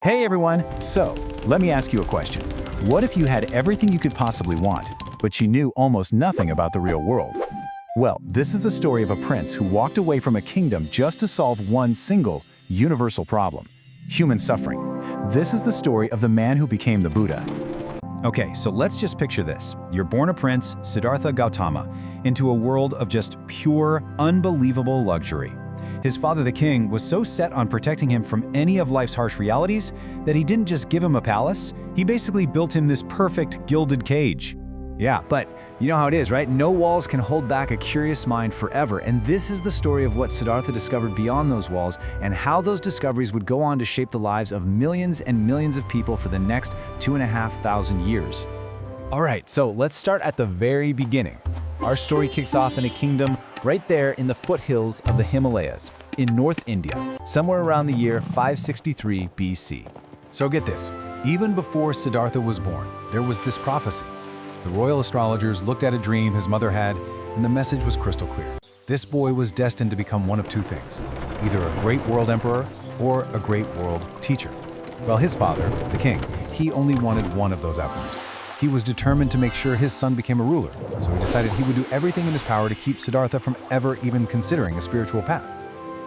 Hey everyone! So, let me ask you a question. What if you had everything you could possibly want, but you knew almost nothing about the real world? Well, this is the story of a prince who walked away from a kingdom just to solve one single, universal problem: human suffering. This is the story of the man who became the Buddha. Okay, so let's just picture this. You're born a prince, Siddhartha Gautama, into a world of just pure, unbelievable luxury. His father, the king, was so set on protecting him from any of life's harsh realities that he didn't just give him a palace, he basically built him this perfect gilded cage. Yeah, but you know how it is, right? No walls can hold back a curious mind forever, and this is the story of what Siddhartha discovered beyond those walls and how those discoveries would go on to shape the lives of millions and millions of people for the next 2,500 years. All right, so let's start at the very beginning. Our story kicks off in a kingdom right there in the foothills of the Himalayas, in North India, somewhere around the year 563 BC. So get this, even before Siddhartha was born, there was this prophecy. The royal astrologers looked at a dream his mother had, and the message was crystal clear. This boy was destined to become one of two things: either a great world emperor or a great world teacher. Well, his father, the king, he only wanted one of those outcomes. He was determined to make sure his son became a ruler, so he decided he would do everything in his power to keep Siddhartha from ever even considering a spiritual path.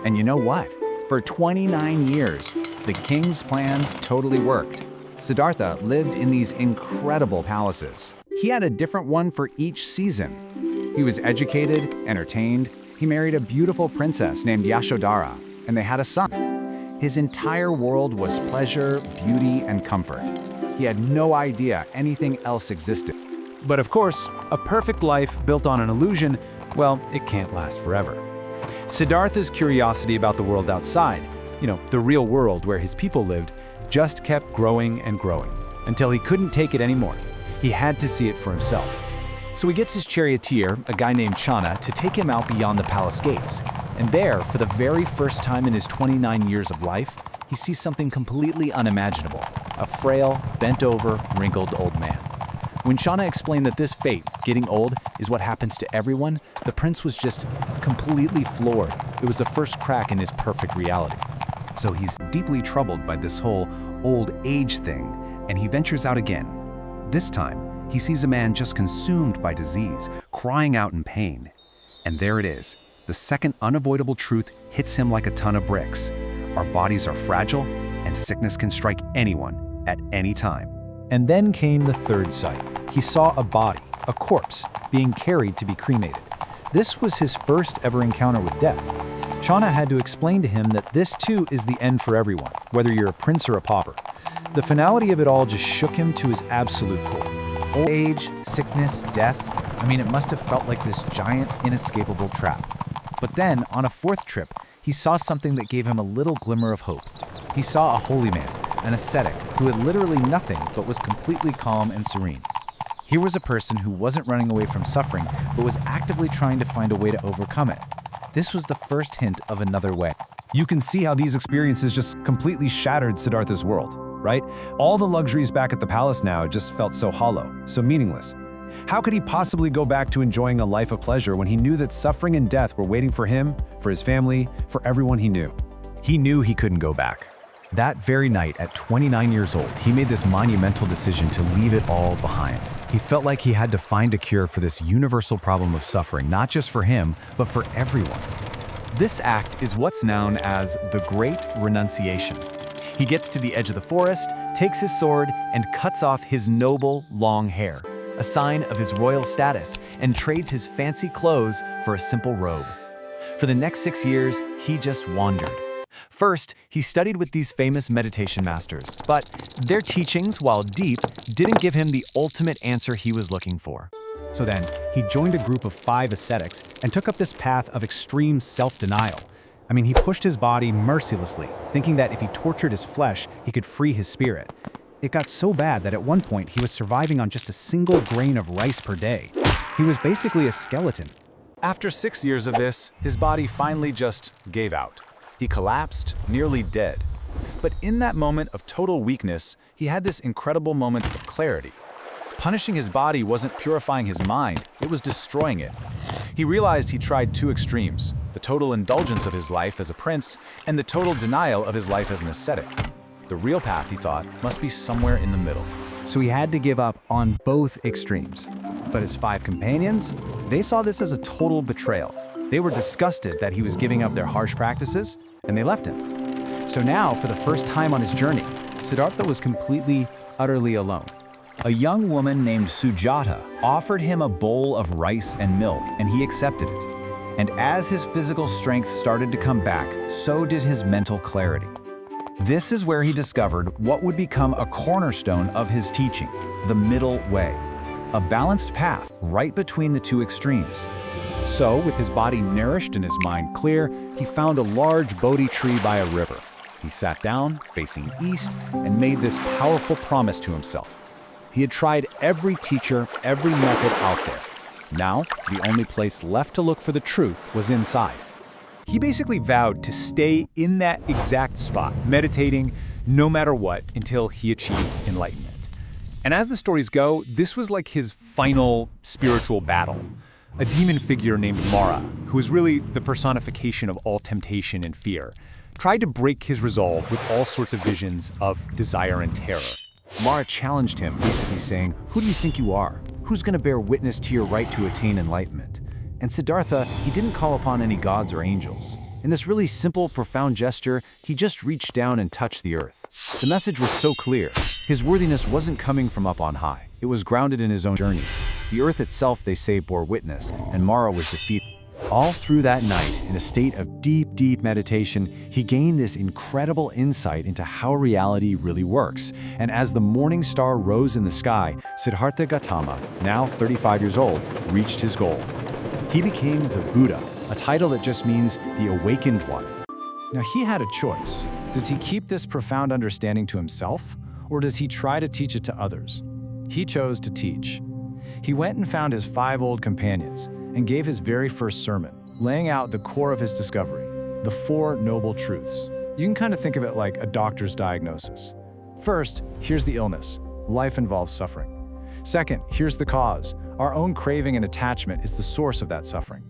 And you know what? For 29 years, the king's plan totally worked. Siddhartha lived in these incredible palaces. He had a different one for each season. He was educated, entertained. He married a beautiful princess named Yashodhara, and they had a son. His entire world was pleasure, beauty, and comfort. He had no idea anything else existed. But of course, a perfect life built on an illusion, well, it can't last forever. Siddhartha's curiosity about the world outside, the real world where his people lived, just kept growing and growing, until he couldn't take it anymore. He had to see it for himself. So he gets his charioteer, a guy named Channa, to take him out beyond the palace gates. And there, for the very first time in his 29 years of life, he sees something completely unimaginable: a frail, bent-over, wrinkled old man. When Channa explained that this fate, getting old, is what happens to everyone, the prince was just completely floored. It was the first crack in his perfect reality. So he's deeply troubled by this whole old age thing, and he ventures out again. This time, he sees a man just consumed by disease, crying out in pain. And there it is. The second unavoidable truth hits him like a ton of bricks. Our bodies are fragile, and sickness can strike anyone at any time. And then came the third sight. He saw a body, a corpse, being carried to be cremated. This was his first ever encounter with death. Channa had to explain to him that this too is the end for everyone, whether you're a prince or a pauper. The finality of it all just shook him to his absolute core. Old age, sickness, death, it must have felt like this giant, inescapable trap. But then, on a fourth trip, he saw something that gave him a little glimmer of hope. He saw a holy man, an ascetic, who had literally nothing but was completely calm and serene. Here was a person who wasn't running away from suffering, but was actively trying to find a way to overcome it. This was the first hint of another way. You can see how these experiences just completely shattered Siddhartha's world, right? All the luxuries back at the palace now just felt so hollow, so meaningless. How could he possibly go back to enjoying a life of pleasure when he knew that suffering and death were waiting for him, for his family, for everyone he knew? He knew he couldn't go back. That very night, at 29 years old, he made this monumental decision to leave it all behind. He felt like he had to find a cure for this universal problem of suffering, not just for him, but for everyone. This act is what's known as the Great Renunciation. He gets to the edge of the forest, takes his sword, and cuts off his noble, long hair, a sign of his royal status, and trades his fancy clothes for a simple robe. For the next 6 years, he just wandered. First, he studied with these famous meditation masters, but their teachings, while deep, didn't give him the ultimate answer he was looking for. So then, he joined a group of 5 ascetics and took up this path of extreme self-denial. He pushed his body mercilessly, thinking that if he tortured his flesh, he could free his spirit. It got so bad that at one point, he was surviving on just a single grain of rice per day. He was basically a skeleton. After 6 years of this, his body finally just gave out. He collapsed, nearly dead. But in that moment of total weakness, he had this incredible moment of clarity. Punishing his body wasn't purifying his mind, it was destroying it. He realized he tried two extremes: the total indulgence of his life as a prince and the total denial of his life as an ascetic. The real path, he thought, must be somewhere in the middle. So he had to give up on both extremes. But his 5 companions, they saw this as a total betrayal. They were disgusted that he was giving up their harsh practices, and they left him. So now, for the first time on his journey, Siddhartha was completely, utterly alone. A young woman named Sujata offered him a bowl of rice and milk, and he accepted it. And as his physical strength started to come back, so did his mental clarity. This is where he discovered what would become a cornerstone of his teaching, the middle way, a balanced path right between the 2 extremes. So, with his body nourished and his mind clear, he found a large Bodhi tree by a river. He sat down, facing east, and made this powerful promise to himself. He had tried every teacher, every method out there. Now, the only place left to look for the truth was inside. He basically vowed to stay in that exact spot, meditating no matter what, until he achieved enlightenment. And as the stories go, this was like his final spiritual battle. A demon figure named Mara, who was really the personification of all temptation and fear, tried to break his resolve with all sorts of visions of desire and terror. Mara challenged him, basically saying, "Who do you think you are? Who's going to bear witness to your right to attain enlightenment?" And Siddhartha, he didn't call upon any gods or angels. In this really simple, profound gesture, he just reached down and touched the earth. The message was so clear. His worthiness wasn't coming from up on high. It was grounded in his own journey. The earth itself, they say, bore witness, and Mara was defeated. All through that night, in a state of deep, deep meditation, he gained this incredible insight into how reality really works. And as the morning star rose in the sky, Siddhartha Gautama, now 35 years old, reached his goal. He became the Buddha, a title that just means the awakened one. Now, he had a choice. Does he keep this profound understanding to himself, or does he try to teach it to others? He chose to teach. He went and found his 5 old companions and gave his very first sermon, laying out the core of his discovery, the 4 noble truths. You can kind of think of it like a doctor's diagnosis. First, here's the illness. Life involves suffering. Second, here's the cause. Our own craving and attachment is the source of that suffering.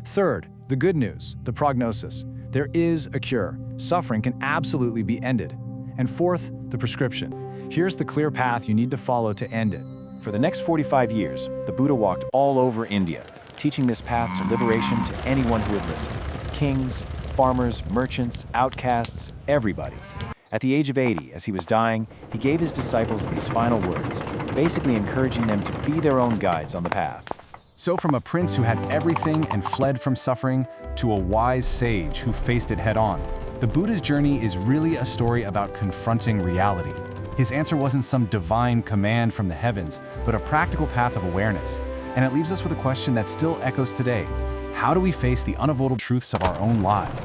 Third, the good news, the prognosis. There is a cure. Suffering can absolutely be ended. And fourth, the prescription. Here's the clear path you need to follow to end it. For the next 45 years, the Buddha walked all over India, teaching this path to liberation to anyone who would listen. Kings, farmers, merchants, outcasts, everybody. At the age of 80, as he was dying, he gave his disciples these final words, basically encouraging them to be their own guides on the path. So from a prince who had everything and fled from suffering, to a wise sage who faced it head-on, the Buddha's journey is really a story about confronting reality. His answer wasn't some divine command from the heavens, but a practical path of awareness. And it leaves us with a question that still echoes today. How do we face the unavoidable truths of our own lives?